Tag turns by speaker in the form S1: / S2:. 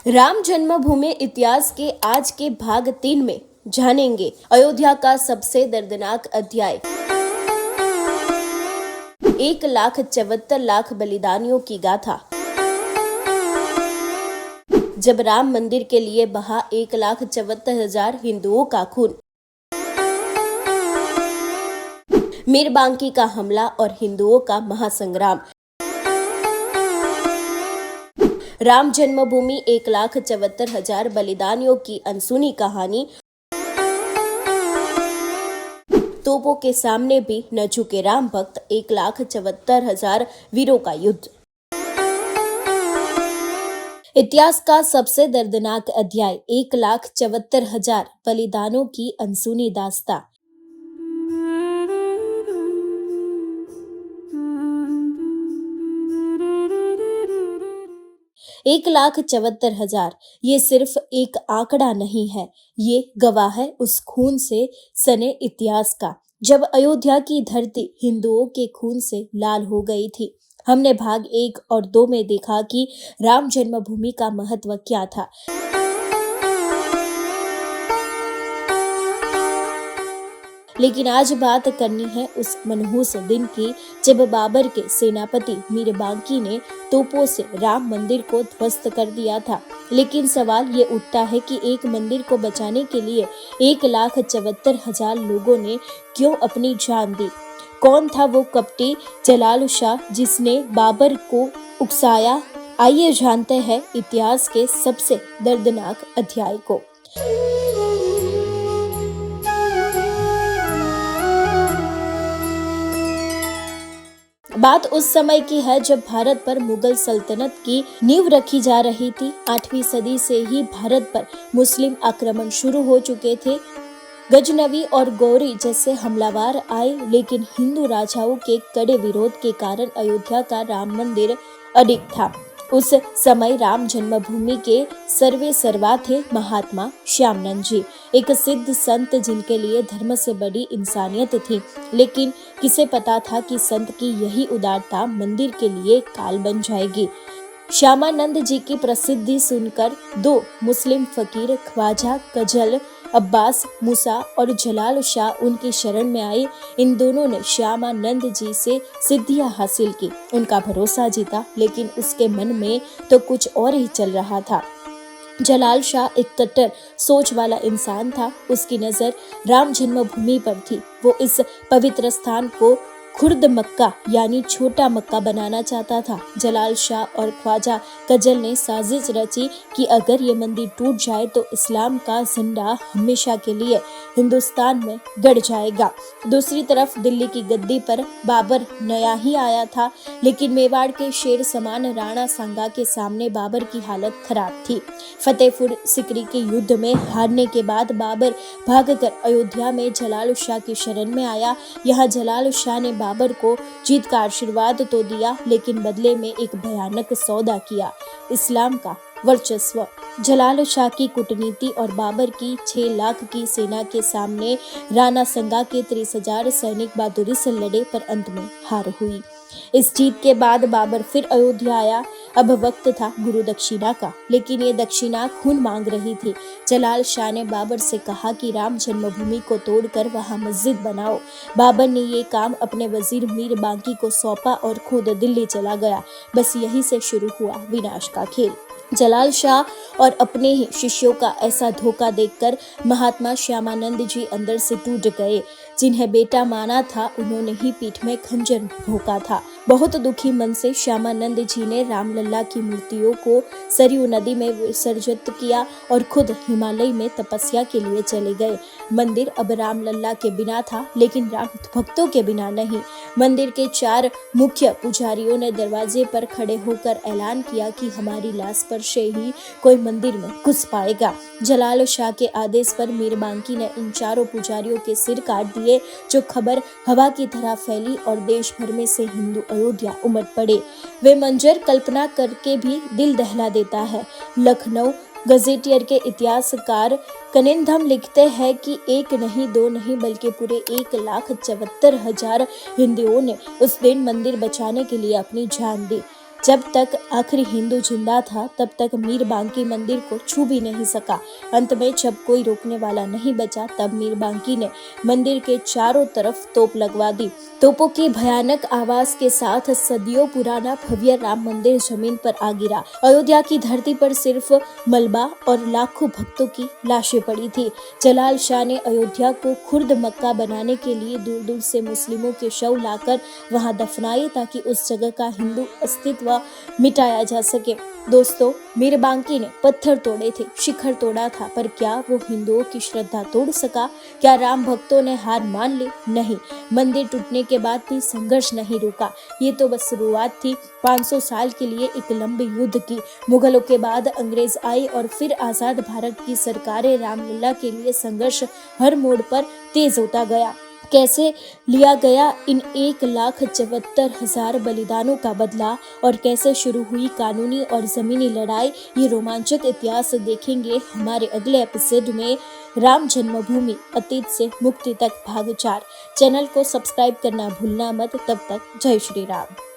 S1: राम जन्मभूमि इतिहास के आज के भाग 3 में जानेंगे अयोध्या का सबसे दर्दनाक अध्याय। 1,74,00,000 बलिदानियों की गाथा। जब राम मंदिर के लिए बहा 1,74,000 हिंदुओं का खून। मीर बांकी का हमला और हिंदुओं का महासंग्राम। राम जन्मभूमि 1,74,000 बलिदानियों की अनसुनी कहानी। तोपों के सामने भी न झुके राम भक्त, 1,74,000 वीरों का युद्ध। इतिहास का सबसे दर्दनाक अध्याय, 1,74,000 बलिदानों की अनसुनी दास्तां। 1,74,000 ये सिर्फ एक आंकड़ा नहीं है, ये गवाह है उस खून से सने इतिहास का, जब अयोध्या की धरती हिंदुओं के खून से लाल हो गई थी। हमने भाग 1 और 2 में देखा कि राम जन्मभूमि का महत्व क्या था, लेकिन आज बात करनी है उस मनहूस दिन की जब बाबर के सेनापति मीर बांकी ने तोपों से राम मंदिर को ध्वस्त कर दिया था। लेकिन सवाल ये उठता है कि एक मंदिर को बचाने के लिए 1,74,000 लोगों ने क्यों अपनी जान दी? कौन था वो कपटी जलाल शाह जिसने बाबर को उकसाया? आइए जानते हैं इतिहास के सबसे दर्दनाक अध्याय को। बात उस समय की है जब भारत पर मुगल सल्तनत की नींव रखी जा रही थी। 8वीं सदी से ही भारत पर मुस्लिम आक्रमण शुरू हो चुके थे। गजनवी और गौरी जैसे हमलावर आए, लेकिन हिंदू राजाओं के कड़े विरोध के कारण अयोध्या का राम मंदिर अडिग था। उस समय राम जन्मभूमि के सर्वे सर्वा थे महात्मा श्यामानंद जी, एक सिद्ध संत जिनके लिए धर्म से बड़ी इंसानियत थी। लेकिन किसे पता था कि संत की यही उदारता मंदिर के लिए काल बन जाएगी। श्यामानंद जी की प्रसिद्धि सुनकर 2 मुस्लिम फकीर ख्वाजा कजल अब्बास मूसा और जलाल शाह उनकी शरण में आए। इन दोनों ने श्यामानंद जी से सिद्धियां हासिल की, उनका भरोसा जीता, लेकिन उसके मन में तो कुछ और ही चल रहा था। जलाल शाह एक कट्टर सोच वाला इंसान था। उसकी नजर राम जन्मभूमि पर थी। वो इस पवित्र स्थान को खुर्द मक्का यानी छोटा मक्का बनाना चाहता था। जलाल शाह और ख्वाजा कजल ने साजिश रची कि अगर ये मंदिर टूट जाए तो इस्लाम का झंडा हमेशा के लिए हिंदुस्तान में गड़ जाएगा। दूसरी तरफ दिल्ली की गद्दी पर बाबर नया ही आया था, लेकिन मेवाड़ के शेर समान राणा सांगा के सामने बाबर की हालत खराब थी। फतेहपुर सिकरी के युद्ध में हारने के बाद बाबर भागकर अयोध्या में जलाल शाह की शरण में आया। यहाँ जलाल शाह ने बाबर को जीत का आशीर्वाद तो दिया, लेकिन बदले में एक भयानक सौदा किया, इस्लाम का वर्चस्व। जलाल शाह की कूटनीति और बाबर की 6 लाख की सेना के सामने राणा सांगा के 30,000 सैनिक बहादुरी से लड़े, पर अंत में हार हुई। इस जीत के बाद बाबर फिर अयोध्या आया। अब वक्त था गुरु दक्षिणा का, लेकिन ये दक्षिणा खून मांग रही थी। जलाल शाह ने बाबर से कहा कि राम जन्मभूमि को तोड़कर वहां मस्जिद बनाओ। बाबर ने ये काम अपने वजीर मीर बांकी को सौंपा और खुद दिल्ली चला गया। बस यहीं से शुरू हुआ विनाश का खेल। जलाल शाह और अपने ही शिष्यों का ऐसा धोखा देखकर महात्मा श्यामानंद जी अंदर से टूट गए। जिन्हें बेटा माना था, उन्होंने ही पीठ में खंजर भोंका था। बहुत दुखी मन से श्यामानंद जी ने रामलला की मूर्तियों को सरयू नदी में विसर्जित किया और खुद हिमालय में तपस्या के लिए चले गए। मंदिर अब रामलला के बिना था, लेकिन राम भक्तों के बिना नहीं। मंदिर के 4 मुख्य पुजारियों ने दरवाजे पर खड़े होकर ऐलान किया कि हमारी लाश पर से ही कोई मंदिर में घुस पाएगा। जलाल शाह के आदेश पर मीर बांकी ने इन 4 पुजारियों के सिर काट दिए। जो खबर हवा की तरह फैली और देश भर में से हिंदू अयोध्या उमड़ पड़े। वे मंजर कल्पना करके भी दिल दहला देता है। लखनऊ गजेटियर के इतिहासकार कनिंघम लिखते हैं कि 1 नहीं 2 नहीं बल्कि पूरे 1,74,000 हिंदुओं ने उस दिन मंदिर बचाने के लिए अपनी जान दी। जब तक आखिरी हिंदू जिंदा था तब तक मीर बांकी मंदिर को छू भी नहीं सका। अंत में जब कोई रोकने वाला नहीं बचा तब मीर बांकी ने मंदिर के चारों तरफ तोप लगवा दी। तोपों की भयानक आवाज के साथ सदियों पुराना भव्य राम मंदिर जमीन पर आ गिरा। अयोध्या की धरती पर सिर्फ मलबा और लाखों भक्तों की लाशें पड़ी थी। जलाल शाह ने अयोध्या को खुर्द मक्का बनाने के लिए दूर दूर से मुस्लिमों के शव लाकर वहां दफनाए ताकि उस जगह का हिंदू अस्तित्व मिटाया जा सके। दोस्तों, मीर बांकी ने पत्थर तोड़े थे, शिखर तोड़ा था, पर क्या वो हिंदुओं की श्रद्धा तोड़ सका? क्या राम भक्तों ने हार मान ली? नहीं। मंदिर टूटने के बाद भी संघर्ष नहीं रुका। ये तो बस शुरुआत थी 500 साल के लिए एक लंबे युद्ध की। मुगलों के बाद अंग्रेज आए और फिर आजाद भारत की सरकारें। रामलला के लिए संघर्ष हर मोड़ पर तेज होता गया। कैसे लिया गया इन 1,74,000 बलिदानों का बदला और कैसे शुरू हुई कानूनी और जमीनी लड़ाई, ये रोमांचक इतिहास देखेंगे हमारे अगले एपिसोड में। राम जन्मभूमि अतीत से मुक्ति तक भाग 4। चैनल को सब्सक्राइब करना भूलना मत। तब तक जय श्री राम।